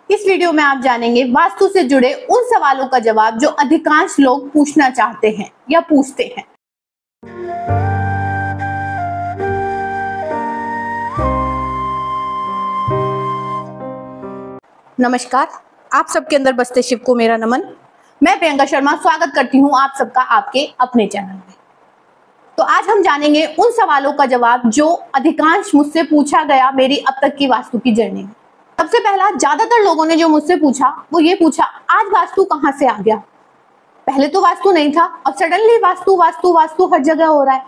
इस वीडियो में आप जानेंगे वास्तु से जुड़े उन सवालों का जवाब जो अधिकांश लोग पूछना चाहते हैं या पूछते हैं। नमस्कार, आप सबके अंदर बसते शिव को मेरा नमन। मैं प्रियंका शर्मा स्वागत करती हूं आप सबका आपके अपने चैनल में। तो आज हम जानेंगे उन सवालों का जवाब जो अधिकांश मुझसे पूछा गया मेरी अब तक की वास्तु की जर्नी में। सबसे पहला, ज्यादातर लोगों ने जो मुझसे पूछा वो ये पूछा, आज वास्तु कहाँ से आ गया? पहले तो वास्तु नहीं था और सडनली वास्तु वास्तु वास्तु हर जगह हो रहा है।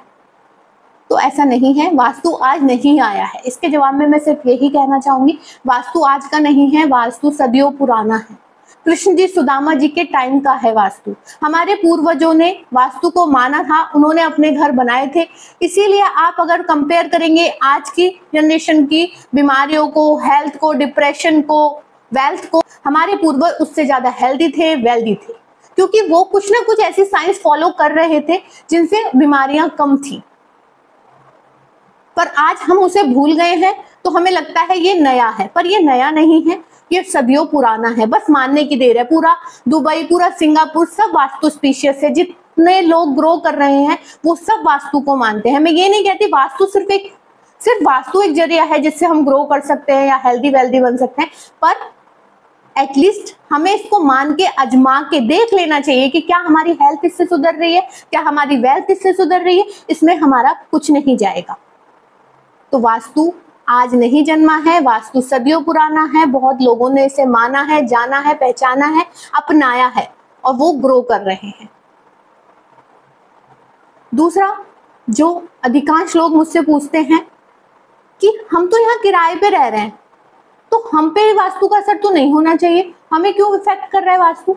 तो ऐसा नहीं है, वास्तु आज नहीं आया है। इसके जवाब में मैं सिर्फ यही कहना चाहूंगी, वास्तु आज का नहीं है, वास्तु सदियों पुराना है। कृष्ण जी सुदामा जी के टाइम का है वास्तु। हमारे पूर्वजों ने वास्तु को माना था, उन्होंने अपने घर बनाए थे। इसीलिए आप अगर कंपेयर करेंगे आज की जनरेशन की बीमारियों को, हेल्थ को, डिप्रेशन को, वेल्थ को, हमारे पूर्वज उससे ज्यादा हेल्दी थे, वेल्दी थे, क्योंकि वो कुछ ना कुछ ऐसी साइंस फॉलो कर रहे थे जिनसे बीमारियां कम थी। पर आज हम उसे भूल गए हैं, तो हमें लगता है ये नया है, पर ये नया नहीं है, ये सदियों पुराना है। बस मानने की देर है। पूरा दुबई, पूरा सिंगापुर, सब वास्तु स्पीशियस है। जितने लोग ग्रो कर रहे हैं वो सब वास्तु को मानते हैं। मैं ये नहीं कहती वास्तु सिर्फ वास्तु एक जरिया है जिससे हम ग्रो कर सकते हैं या हेल्दी वेल्दी बन सकते हैं, पर एटलीस्ट हमें इसको मान के, आजमा के देख लेना चाहिए कि क्या हमारी हेल्थ इससे सुधर रही है, क्या हमारी वेल्थ इससे सुधर रही है। इसमें हमारा कुछ नहीं जाएगा। तो वास्तु आज नहीं जन्मा है, वास्तु सदियों पुराना है। बहुत लोगों ने इसे माना है, जाना है, पहचाना है, अपनाया है और वो ग्रो कर रहे हैं। दूसरा, जो अधिकांश लोग मुझसे पूछते हैं कि हम तो यहाँ किराए पे रह रहे हैं, तो हम पे वास्तु का असर तो नहीं होना चाहिए, हमें क्यों इफेक्ट कर रहा है वास्तु?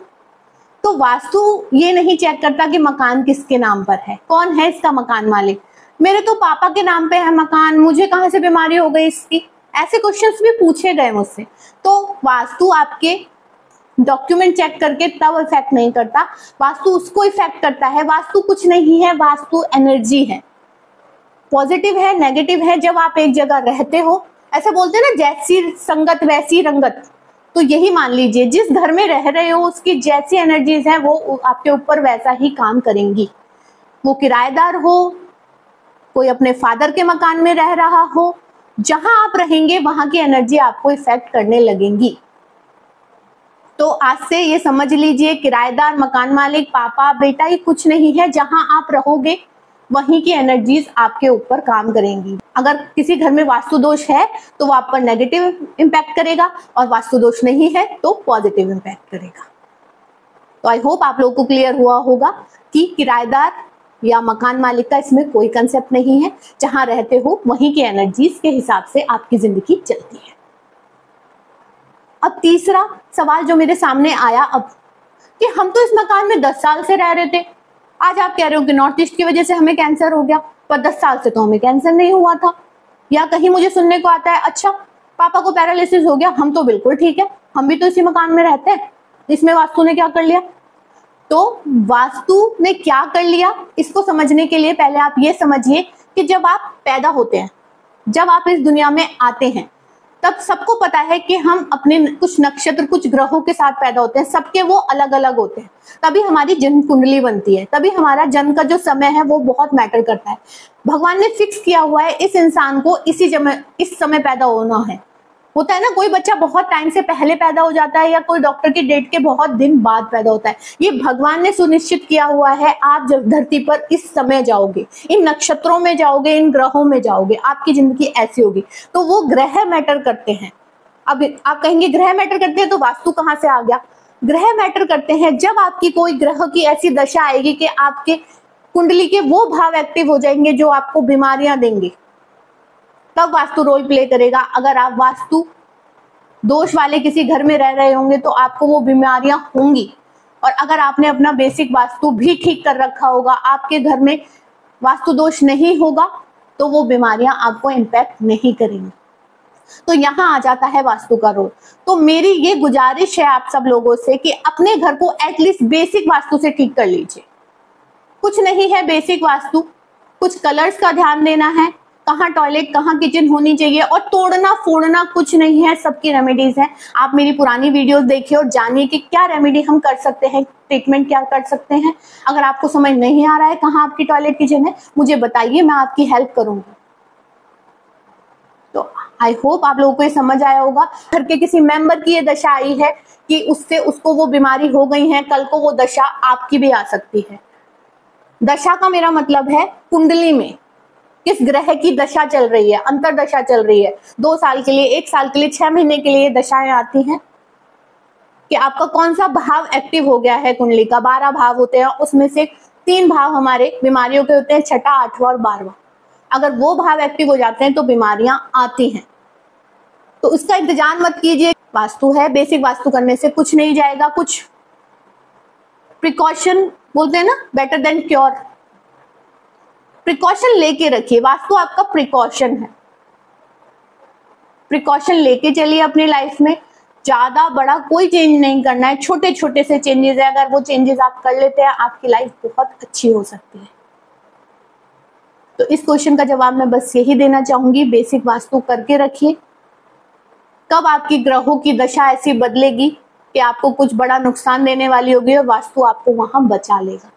तो वास्तु ये नहीं चेक करता कि मकान किसके नाम पर है, कौन है इसका मकान मालिक। मेरे तो पापा के नाम पे है मकान, मुझे कहां से बीमारी हो गई इसकी? ऐसे क्वेश्चंस भी पूछे गए मुझसे। तो वास्तु आपके डॉक्यूमेंट चेक करके तब इफेक्ट नहीं करता, वास्तु उसको इफेक्ट करता है। वास्तु कुछ नहीं है, वास्तु एनर्जी है। पॉजिटिव है, नेगेटिव है। जब आप एक जगह रहते हो, ऐसा बोलते हैं ना, जैसी संगत वैसी रंगत। तो यही मान लीजिए, जिस घर में रह रहे हो उसकी जैसी एनर्जीज है वो आपके ऊपर वैसा ही काम करेंगी। वो किराएदार हो, कोई अपने फादर के मकान में रह रहा हो, जहां आप रहेंगे वहां की एनर्जी आपको इफेक्ट करने लगेंगी। तो आज से ये समझ लीजिए, किराएदार, मकान मालिक, पापा बेटा, ये कुछ नहीं है। जहां आप रहोगे वहीं की एनर्जीज आपके ऊपर काम करेंगी। अगर किसी घर में वास्तु दोष है तो वो आप पर नेगेटिव इंपैक्ट करेगा, और वास्तु दोष नहीं है तो पॉजिटिव इंपैक्ट करेगा। तो आई होप आप लोगों को क्लियर हुआ होगा कि किराएदार या मकान मालिक का इसमें कोई कंसेप्ट नहीं है। जहां रहते हो वहीं की एनर्जीज के हिसाब से आपकी जिंदगी चलती है। अब तीसरा सवाल जो मेरे सामने आया अब, कि हम तो इस मकान में 10 साल से रह रहे थे, आज आप कह रहे हो कि नॉर्थ ईस्ट की वजह से हमें कैंसर हो गया, पर 10 साल से तो हमें कैंसर नहीं हुआ था। या कहीं मुझे सुनने को आता है, अच्छा पापा को पैरालिसिस हो गया, हम तो बिल्कुल ठीक है, हम भी तो इसी मकान में रहते हैं, इसमें वास्तु ने क्या कर लिया? तो वास्तु ने क्या कर लिया, इसको समझने के लिए पहले आप ये समझिए कि जब आप पैदा होते हैं, जब आप इस दुनिया में आते हैं, तब सबको पता है कि हम अपने कुछ नक्षत्र, कुछ ग्रहों के साथ पैदा होते हैं। सबके वो अलग अलग होते हैं, तभी हमारी जन्म कुंडली बनती है, तभी हमारा जन्म का जो समय है वो बहुत मैटर करता है। भगवान ने फिक्स किया हुआ है इस इंसान को इस समय पैदा होना है। होता है ना, कोई बच्चा बहुत टाइम से पहले पैदा हो जाता है या कोई डॉक्टर की डेट के बहुत दिन बाद पैदा होता है। ये भगवान ने सुनिश्चित किया हुआ है। आप जब धरती पर इस समय जाओगे, इन नक्षत्रों में जाओगे, इन ग्रहों में जाओगे, आपकी जिंदगी ऐसी होगी। तो वो ग्रह मैटर करते हैं। अब आप कहेंगे ग्रह मैटर करते हैं तो वास्तु कहाँ से आ गया? ग्रह मैटर करते हैं जब आपकी कोई ग्रह की ऐसी दशा आएगी कि आपके कुंडली के वो भाव एक्टिव हो जाएंगे जो आपको बीमारियां देंगे, तब वास्तु रोल प्ले करेगा। अगर आप वास्तु दोष वाले किसी घर में रह रहे होंगे तो आपको वो बीमारियां होंगी। और अगर आपने अपना बेसिक वास्तु भी ठीक कर रखा होगा, आपके घर में वास्तु दोष नहीं होगा, तो वो बीमारियां आपको इम्पैक्ट नहीं करेंगी। तो यहाँ आ जाता है वास्तु का रोल। तो मेरी ये गुजारिश है आप सब लोगों से कि अपने घर को एटलीस्ट बेसिक वास्तु से ठीक कर लीजिए। कुछ नहीं है बेसिक वास्तु, कुछ कलर्स का ध्यान देना है, कहाँ टॉयलेट, कहाँ किचन होनी चाहिए, और तोड़ना फोड़ना कुछ नहीं है, सबकी रेमेडीज हैं। आप मेरी पुरानी वीडियोस देखिए और जानिए कि क्या रेमेडी हम कर सकते हैं, ट्रीटमेंट क्या कर सकते हैं। अगर आपको समझ नहीं आ रहा है कहाँ आपकी टॉयलेट किचन है, मुझे बताइए, मैं आपकी हेल्प करूंगी। तो आई होप आप लोगों को ये समझ आया होगा। घर के किसी मेंबर की ये दशा आई है कि उससे उसको वो बीमारी हो गई है, कल को वो दशा आपकी भी आ सकती है। दशा का मेरा मतलब है कुंडली में किस ग्रह की दशा चल रही है, अंतर दशा चल रही है। 2 साल के लिए, 1 साल के लिए, 6 महीने के लिए दशाएं आती हैं कि आपका कौन सा भाव एक्टिव हो गया है। कुंडली का 12 भाव होते हैं, उसमें से 3 भाव हमारे बीमारियों के होते हैं, 6ठा, 8वां और 12वां। अगर वो भाव एक्टिव हो जाते हैं तो बीमारियां आती हैं। तो उसका इंतजार मत कीजिए। वास्तु है, बेसिक वास्तु करने से कुछ नहीं जाएगा। कुछ प्रिकॉशन बोलते हैं ना, बेटर देन क्योर। प्रिकॉशन लेके रखिए, वास्तु आपका प्रिकॉशन है। प्रिकॉशन लेके चलिए अपनी लाइफ में। ज्यादा बड़ा कोई चेंज नहीं करना है, छोटे छोटे से चेंजेस है, अगर वो चेंजेस आप कर लेते हैं आपकी लाइफ बहुत अच्छी हो सकती है। तो इस क्वेश्चन का जवाब मैं बस यही देना चाहूंगी, बेसिक वास्तु करके रखिए। कब आपकी ग्रहों की दशा ऐसी बदलेगी कि आपको कुछ बड़ा नुकसान देने वाली होगी और वास्तु आपको वहां बचा लेगा।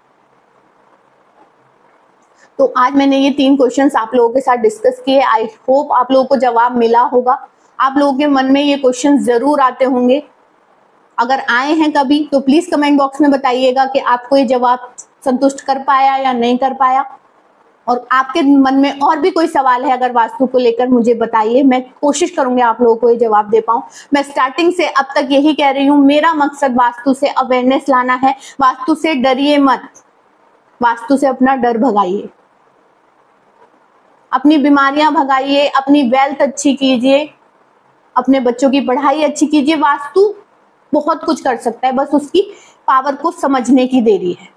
तो आज मैंने ये 3 क्वेश्चंस आप लोगों के साथ डिस्कस किए। आई होप आप लोगों को जवाब मिला होगा। आप लोगों के मन में ये क्वेश्चन जरूर आते होंगे। अगर आए हैं कभी तो प्लीज कमेंट बॉक्स में बताइएगा कि आपको ये जवाब संतुष्ट कर पाया या नहीं कर पाया। और आपके मन में और भी कोई सवाल है अगर वास्तु को लेकर, मुझे बताइए, मैं कोशिश करूंगी आप लोगों को ये जवाब दे पाऊं। मैं स्टार्टिंग से अब तक यही कह रही हूं, मेरा मकसद वास्तु से अवेयरनेस लाना है। वास्तु से डरिए मत, वास्तु से अपना डर भगाइए, अपनी बीमारियां भगाइए, अपनी वेल्थ अच्छी कीजिए, अपने बच्चों की पढ़ाई अच्छी कीजिए। वास्तु बहुत कुछ कर सकता है, बस उसकी पावर को समझने की देरी है।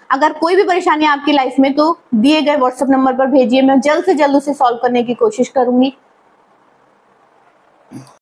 अगर कोई भी परेशानी आपकी लाइफ में, तो दिए गए व्हाट्सएप नंबर पर भेजिए, मैं जल्द से जल्द उसे सॉल्व करने की कोशिश करूंगी।